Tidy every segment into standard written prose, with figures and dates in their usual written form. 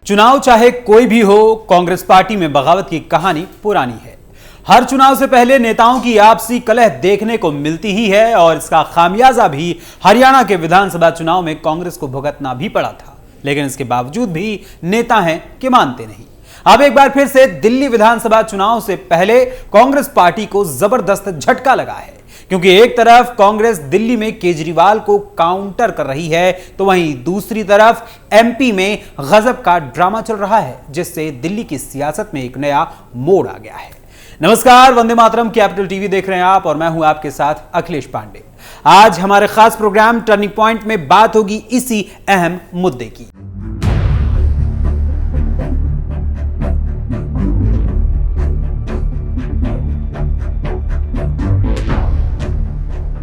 चुनाव चाहे कोई भी हो, कांग्रेस पार्टी में बगावत की कहानी पुरानी है। हर चुनाव से पहले नेताओं की आपसी कलह देखने को मिलती ही है और इसका खामियाजा भी हरियाणा के विधानसभा चुनाव में कांग्रेस को भुगतना भी पड़ा था। लेकिन इसके बावजूद भी नेता हैं कि मानते नहीं। अब एक बार फिर से दिल्ली विधानसभा चुनाव से पहले कांग्रेस पार्टी को जबरदस्त झटका लगा है, क्योंकि एक तरफ कांग्रेस दिल्ली में केजरीवाल को काउंटर कर रही है, तो वहीं दूसरी तरफ एमपी में गजब का ड्रामा चल रहा है, जिससे दिल्ली की सियासत में एक नया मोड़ आ गया है। नमस्कार, वंदे मातरम, कैपिटल टीवी देख रहे हैं आप और मैं हूं आपके साथ अखिलेश पांडे। आज हमारे खास प्रोग्राम टर्निंग पॉइंट में बात होगी इसी अहम मुद्दे की।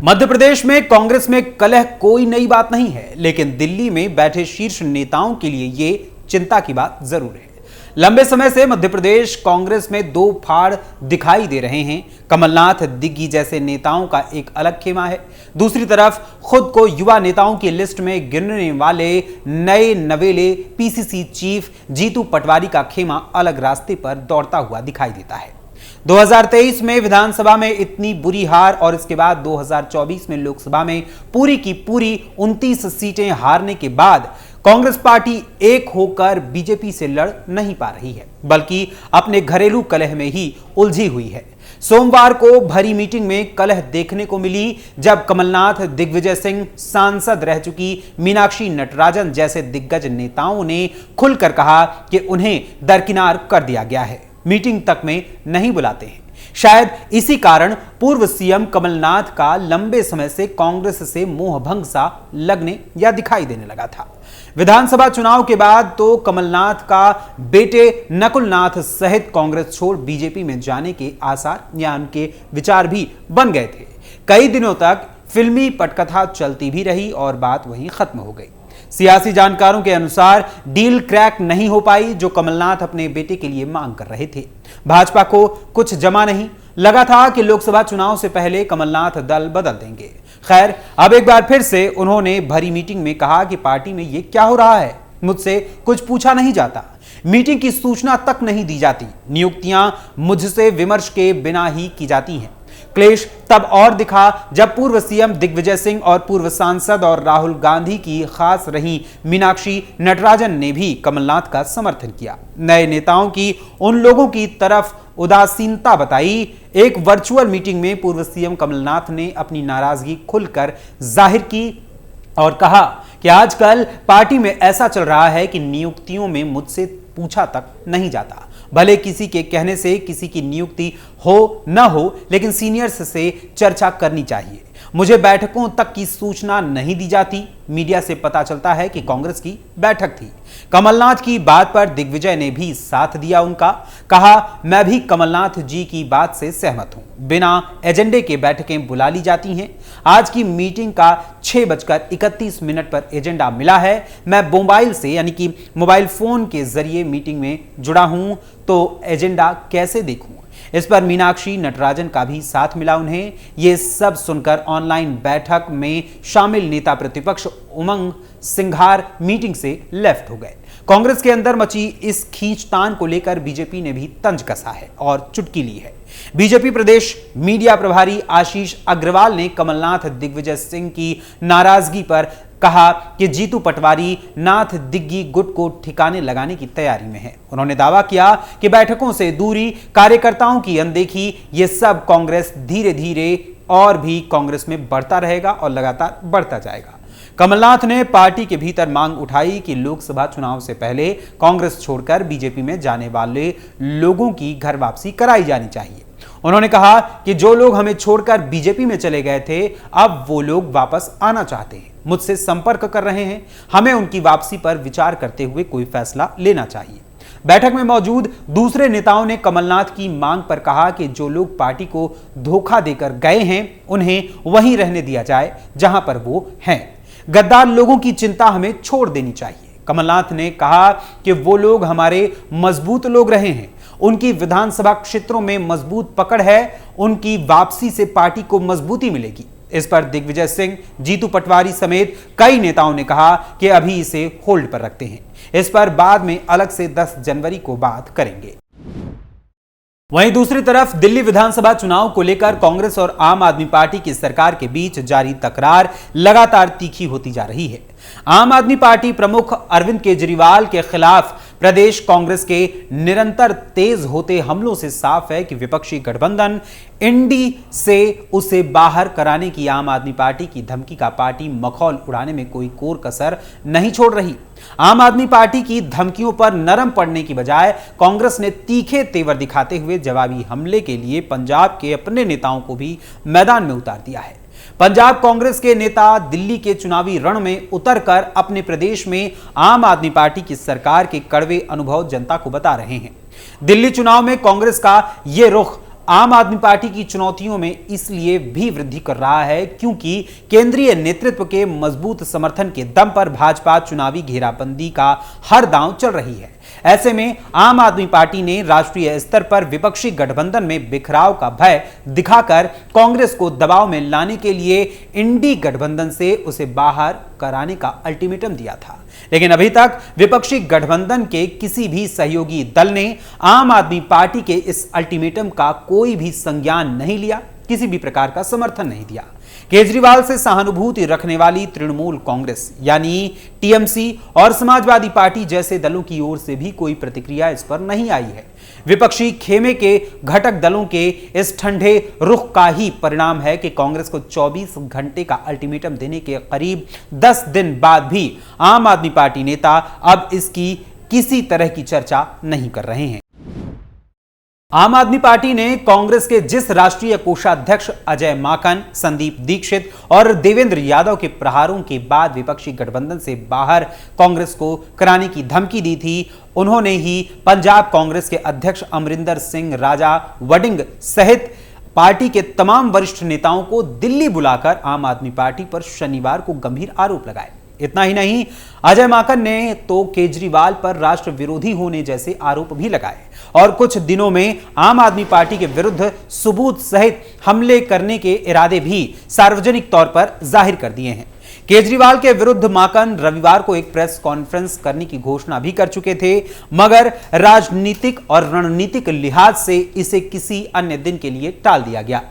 मध्य प्रदेश में कांग्रेस में कलह कोई नई बात नहीं है, लेकिन दिल्ली में बैठे शीर्ष नेताओं के लिए यह चिंता की बात जरूर है। लंबे समय से मध्य प्रदेश कांग्रेस में दो फाड़ दिखाई दे रहे हैं। कमलनाथ दिग्गी जैसे नेताओं का एक अलग खेमा है, दूसरी तरफ खुद को युवा नेताओं की लिस्ट में गिनने वाले नए नवेले पीसीसी चीफ जीतू पटवारी का खेमा अलग रास्ते पर दौड़ता हुआ दिखाई देता है। 2023 में विधानसभा में इतनी बुरी हार और इसके बाद 2024 में लोकसभा में पूरी की पूरी 29 सीटें हारने के बाद कांग्रेस पार्टी एक होकर बीजेपी से लड़ नहीं पा रही है, बल्कि अपने घरेलू कलह में ही उलझी हुई है। सोमवार को भरी मीटिंग में कलह देखने को मिली, जब कमलनाथ, दिग्विजय सिंह, सांसद रह चुकी मीनाक्षी नटराजन जैसे दिग्गज नेताओं ने खुलकर कहा कि उन्हें दरकिनार कर दिया गया है, मीटिंग तक में नहीं बुलाते हैं। शायद इसी कारण पूर्व सीएम कमलनाथ का लंबे समय से कांग्रेस से मोहभंग सा लगने या दिखाई देने लगा था। विधानसभा चुनाव के बाद तो कमलनाथ का बेटे नकुलनाथ सहित कांग्रेस छोड़ बीजेपी में जाने के आसार या उनके विचार भी बन गए थे। कई दिनों तक फिल्मी पटकथा चलती भी रही और बात वहीं खत्म हो गई। सियासी जानकारों के अनुसार डील क्रैक नहीं हो पाई जो कमलनाथ अपने बेटे के लिए मांग कर रहे थे। भाजपा को कुछ जमा नहीं, लगा था कि लोकसभा चुनाव से पहले कमलनाथ दल बदल देंगे। खैर, अब एक बार फिर से उन्होंने भरी मीटिंग में कहा कि पार्टी में यह क्या हो रहा है, मुझसे कुछ पूछा नहीं जाता, मीटिंग की सूचना तक नहीं दी जाती, नियुक्तियां मुझसे विमर्श के बिना ही की जाती हैं। क्लेश तब और दिखा जब पूर्व सीएम दिग्विजय सिंह और पूर्व सांसद और राहुल गांधी की खास रही मीनाक्षी नटराजन ने भी कमलनाथ का समर्थन किया। नए नेताओं की उन लोगों की तरफ उदासीनता बताई। एक वर्चुअल मीटिंग में पूर्व सीएम कमलनाथ ने अपनी नाराजगी खुलकर जाहिर की और कहा कि आजकल पार्टी में ऐसा चल रहा है कि नियुक्तियों में मुझसे पूछा तक नहीं जाता। भले किसी के कहने से किसी की नियुक्ति हो न हो, लेकिन सीनियर्स से चर्चा करनी चाहिए। मुझे बैठकों तक की सूचना नहीं दी जाती, मीडिया से पता चलता है कि कांग्रेस की बैठक थी। कमलनाथ की बात पर दिग्विजय ने भी साथ दिया उनका, कहा मैं भी कमलनाथ जी की बात से सहमत हूं, बिना एजेंडे के बैठकें बुला ली जाती हैं। आज की मीटिंग का 6:31 पर एजेंडा मिला है। मैं मोबाइल से यानी कि मोबाइल फोन के जरिए मीटिंग में जुड़ा हूं, तो एजेंडा कैसे देखूं। इस पर मीनाक्षी नटराजन का भी साथ मिला उन्हें। ये सब सुनकर ऑनलाइन बैठक में शामिल नेता प्रतिपक्ष उमंग सिंघार मीटिंग से लेफ्ट हो गए। कांग्रेस के अंदर मची इस खींचतान को लेकर बीजेपी ने भी तंज कसा है और चुटकी ली है। बीजेपी प्रदेश मीडिया प्रभारी आशीष अग्रवाल ने कमलनाथ दिग्विजय सिंह की नाराजगी पर कहा कि जीतू पटवारी नाथ दिग्गी गुट को ठिकाने लगाने की तैयारी में है। उन्होंने दावा किया कि बैठकों से दूरी, कार्यकर्ताओं की अनदेखी, ये सब कांग्रेस धीरे धीरे और भी कांग्रेस में बढ़ता रहेगा और लगातार बढ़ता जाएगा। कमलनाथ ने पार्टी के भीतर मांग उठाई कि लोकसभा चुनाव से पहले कांग्रेस छोड़कर बीजेपी में जाने वाले लोगों की घर वापसी कराई जानी चाहिए। उन्होंने कहा कि जो लोग हमें छोड़कर बीजेपी में चले गए थे, अब वो लोग वापस आना चाहते हैं, मुझसे संपर्क कर रहे हैं। हमें उनकी वापसी पर विचार करते हुए कोई फैसला लेना चाहिए। बैठक में मौजूद दूसरे नेताओं ने कमलनाथ की मांग पर कहा कि जो लोग पार्टी को धोखा देकर गए हैं, उन्हें वहीं रहने दिया जाए जहां पर वो हैं। गद्दार लोगों की चिंता हमें छोड़ देनी चाहिए। कमलनाथ ने कहा कि वो लोग हमारे मजबूत लोग रहे हैं, उनकी विधानसभा क्षेत्रों में मजबूत पकड़ है, उनकी वापसी से पार्टी को मजबूती मिलेगी। इस पर दिग्विजय सिंह, जीतू पटवारी समेत कई नेताओं ने कहा कि अभी इसे होल्ड पर रखते हैं, इस पर बाद में अलग से 10 जनवरी को बात करेंगे। वहीं दूसरी तरफ दिल्ली विधानसभा चुनाव को लेकर कांग्रेस और आम आदमी पार्टी की सरकार के बीच जारी तकरार लगातार तीखी होती जा रही है। आम आदमी पार्टी प्रमुख अरविंद केजरीवाल के खिलाफ प्रदेश कांग्रेस के निरंतर तेज होते हमलों से साफ है कि विपक्षी गठबंधन इंडी से उसे बाहर कराने की आम आदमी पार्टी की धमकी का पार्टी मखौल उड़ाने में कोई कोर कसर नहीं छोड़ रही। आम आदमी पार्टी की धमकियों पर नरम पड़ने की बजाय कांग्रेस ने तीखे तेवर दिखाते हुए जवाबी हमले के लिए पंजाब के अपने नेताओं को भी मैदान में उतार दिया है। पंजाब कांग्रेस के नेता दिल्ली के चुनावी रण में उतरकर अपने प्रदेश में आम आदमी पार्टी की सरकार के कड़वे अनुभव जनता को बता रहे हैं। दिल्ली चुनाव में कांग्रेस का यह रुख आम आदमी पार्टी की चुनौतियों में इसलिए भी वृद्धि कर रहा है क्योंकि केंद्रीय नेतृत्व के मजबूत समर्थन के दम पर भाजपा चुनावी घेराबंदी का हर दांव चल रही है। ऐसे में आम आदमी पार्टी ने राष्ट्रीय स्तर पर विपक्षी गठबंधन में बिखराव का भय दिखाकर कांग्रेस को दबाव में लाने के लिए इंडी गठबंधन से उसे बाहर कराने का अल्टीमेटम दिया था, लेकिन अभी तक विपक्षी गठबंधन के किसी भी सहयोगी दल ने आम आदमी पार्टी के इस अल्टीमेटम का कोई भी संज्ञान नहीं लिया, किसी भी प्रकार का समर्थन नहीं दिया। केजरीवाल से सहानुभूति रखने वाली तृणमूल कांग्रेस यानी टीएमसी और समाजवादी पार्टी जैसे दलों की ओर से भी कोई प्रतिक्रिया इस पर नहीं आई है। विपक्षी खेमे के घटक दलों के इस ठंडे रुख का ही परिणाम है कि कांग्रेस को 24 घंटे का अल्टीमेटम देने के करीब 10 दिन बाद भी आम आदमी पार्टी नेता अब इसकी किसी तरह की चर्चा नहीं कर रहे हैं। आम आदमी पार्टी ने कांग्रेस के जिस राष्ट्रीय कोषाध्यक्ष अजय माकन, संदीप दीक्षित और देवेंद्र यादव के प्रहारों के बाद विपक्षी गठबंधन से बाहर कांग्रेस को कराने की धमकी दी थी, उन्होंने ही पंजाब कांग्रेस के अध्यक्ष अमरिंदर सिंह राजा वडिंग सहित पार्टी के तमाम वरिष्ठ नेताओं को दिल्ली बुलाकर आम आदमी पार्टी पर शनिवार को गंभीर आरोप लगाए। इतना ही नहीं, अजय माकन ने तो केजरीवाल पर राष्ट्र विरोधी होने जैसे आरोप भी लगाए और कुछ दिनों में आम आदमी पार्टी के विरुद्ध सबूत सहित हमले करने के इरादे भी सार्वजनिक तौर पर जाहिर कर दिए हैं। केजरीवाल के विरुद्ध माकन रविवार को एक प्रेस कॉन्फ्रेंस करने की घोषणा भी कर चुके थे, मगर राजनीतिक और रणनीतिक लिहाज से इसे किसी अन्य दिन के लिए टाल दिया गया।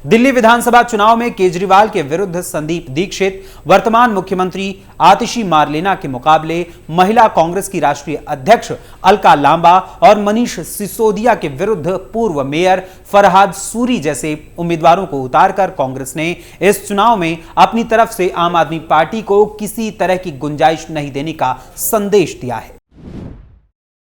दिल्ली विधानसभा चुनाव में केजरीवाल के विरुद्ध संदीप दीक्षित, वर्तमान मुख्यमंत्री आतिशी मारलेना के मुकाबले महिला कांग्रेस की राष्ट्रीय अध्यक्ष अलका लांबा और मनीष सिसोदिया के विरुद्ध पूर्व मेयर फरहाद सूरी जैसे उम्मीदवारों को उतारकर कांग्रेस ने इस चुनाव में अपनी तरफ से आम आदमी पार्टी को किसी तरह की गुंजाइश नहीं देने का संदेश दिया है।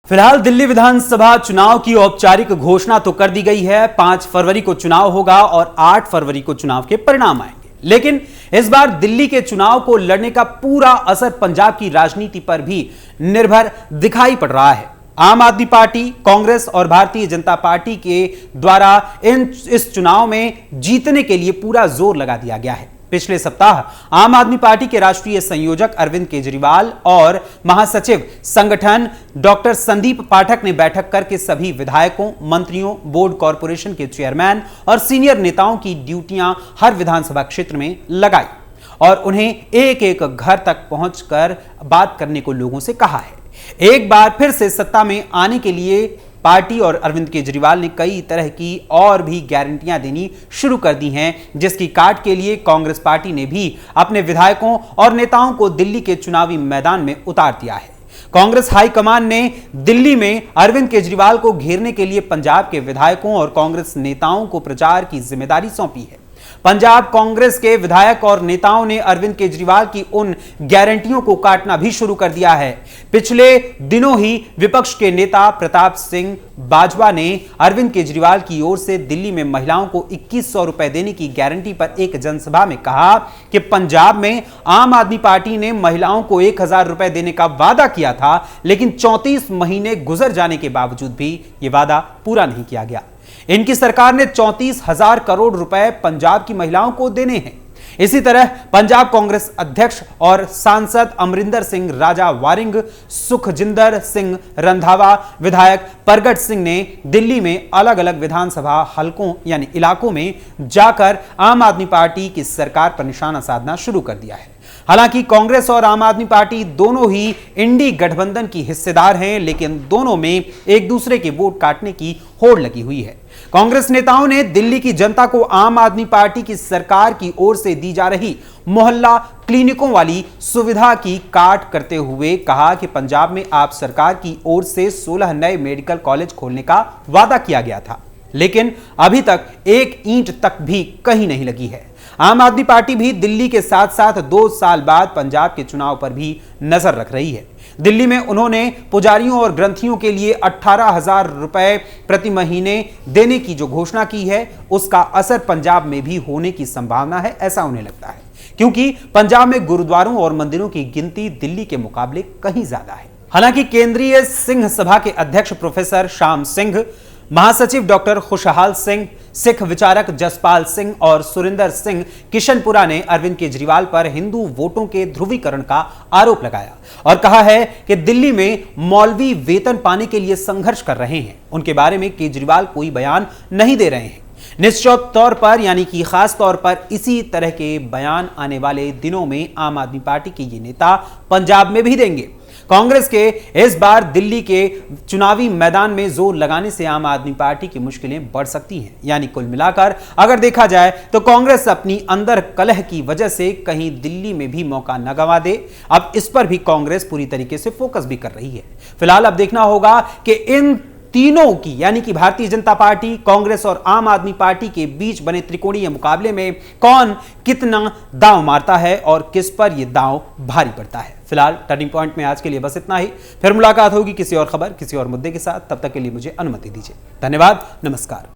फिलहाल दिल्ली विधानसभा चुनाव की औपचारिक घोषणा तो कर दी गई है। 5 फरवरी को चुनाव होगा और 8 फरवरी को चुनाव के परिणाम आएंगे, लेकिन इस बार दिल्ली के चुनाव को लड़ने का पूरा असर पंजाब की राजनीति पर भी निर्भर दिखाई पड़ रहा है। आम आदमी पार्टी, कांग्रेस और भारतीय जनता पार्टी के द्वारा इस चुनाव में जीतने के लिए पूरा जोर लगा दिया गया है। पिछले सप्ताह आम आदमी पार्टी के राष्ट्रीय संयोजक अरविंद केजरीवाल और महासचिव संगठन डॉक्टर संदीप पाठक ने बैठक करके सभी विधायकों, मंत्रियों, बोर्ड कॉरपोरेशन के चेयरमैन और सीनियर नेताओं की ड्यूटियां हर विधानसभा क्षेत्र में लगाई और उन्हें एक एक घर तक पहुंचकर बात करने को लोगों से कहा है। एक बार फिर से सत्ता में आने के लिए पार्टी और अरविंद केजरीवाल ने कई तरह की और भी गारंटियां देनी शुरू कर दी हैं, जिसकी काट के लिए कांग्रेस पार्टी ने भी अपने विधायकों और नेताओं को दिल्ली के चुनावी मैदान में उतार दिया है। कांग्रेस हाईकमान ने दिल्ली में अरविंद केजरीवाल को घेरने के लिए पंजाब के विधायकों और कांग्रेस नेताओं को प्रचार की जिम्मेदारी सौंपी है। पंजाब कांग्रेस के विधायक और नेताओं ने अरविंद केजरीवाल की उन गारंटियों को काटना भी शुरू कर दिया है। पिछले दिनों ही विपक्ष के नेता प्रताप सिंह बाजवा ने अरविंद केजरीवाल की ओर से दिल्ली में महिलाओं को 2100 रुपए देने की गारंटी पर एक जनसभा में कहा कि पंजाब में आम आदमी पार्टी ने महिलाओं को 1000 रुपए देने का वादा किया था, लेकिन 34 महीने गुजर जाने के बावजूद भी यह वादा पूरा नहीं किया गया। इनकी सरकार ने 34,000 करोड़ रुपए पंजाब की महिलाओं को देने हैं। इसी तरह पंजाब कांग्रेस अध्यक्ष और सांसद अमरिंदर सिंह राजा वारिंग, सुखजिंदर सिंह रंधावा, विधायक परगट सिंह ने दिल्ली में अलग अलग विधानसभा हलकों यानी इलाकों में जाकर आम आदमी पार्टी की सरकार पर निशाना साधना शुरू कर दिया है। हालांकि कांग्रेस और आम आदमी पार्टी दोनों ही इंडी गठबंधन की हिस्सेदार हैं, लेकिन दोनों में एक दूसरे के वोट काटने की होड़ लगी हुई है। कांग्रेस नेताओं ने दिल्ली की जनता को आम आदमी पार्टी की सरकार की ओर से दी जा रही मोहल्ला क्लिनिकों वाली सुविधा की काट करते हुए कहा कि पंजाब में आप सरकार की ओर से 16 नए मेडिकल कॉलेज खोलने का वादा किया गया था, लेकिन अभी तक एक ईंट तक भी कहीं नहीं लगी है। आम आदमी पार्टी भी दिल्ली के साथ साथ 2 साल बाद पंजाब के चुनाव पर भी नजर रख रही है। दिल्ली में उन्होंने पुजारियों और ग्रंथियों के लिए 18,000 रुपए प्रति महीने देने की जो घोषणा की है, उसका असर पंजाब में भी होने की संभावना है, ऐसा उन्हें लगता है, क्योंकि पंजाब में गुरुद्वारों और मंदिरों की गिनती दिल्ली के मुकाबले कहीं ज्यादा है। हालांकि केंद्रीय सिंह सभा के अध्यक्ष प्रोफेसर श्याम सिंह, महासचिव डॉक्टर खुशहाल सिंह, सिख विचारक जसपाल सिंह और सुरिंदर सिंह किशनपुरा ने अरविंद केजरीवाल पर हिंदू वोटों के ध्रुवीकरण का आरोप लगाया और कहा है कि दिल्ली में मौलवी वेतन पाने के लिए संघर्ष कर रहे हैं। उनके बारे में केजरीवाल कोई बयान नहीं दे रहे हैं। निश्चित तौर पर यानी कि खास तौर पर इसी तरह के बयान आने वाले दिनों में आम आदमी पार्टी के ये नेता पंजाब में भी देंगे। कांग्रेस के इस बार दिल्ली के चुनावी मैदान में जोर लगाने से आम आदमी पार्टी की मुश्किलें बढ़ सकती हैं। यानी कुल मिलाकर अगर देखा जाए तो कांग्रेस अपनी अंदर कलह की वजह से कहीं दिल्ली में भी मौका न गंवा दे। अब इस पर भी कांग्रेस पूरी तरीके से फोकस भी कर रही है। फिलहाल अब देखना होगा कि इन तीनों की यानी कि भारतीय जनता पार्टी, कांग्रेस और आम आदमी पार्टी के बीच बने त्रिकोणीय मुकाबले में कौन कितना दांव मारता है और किस पर यह दांव भारी पड़ता है। फिलहाल टर्निंग पॉइंट में आज के लिए बस इतना ही। फिर मुलाकात होगी किसी और खबर, किसी और मुद्दे के साथ। तब तक के लिए मुझे अनुमति दीजिए। धन्यवाद, नमस्कार।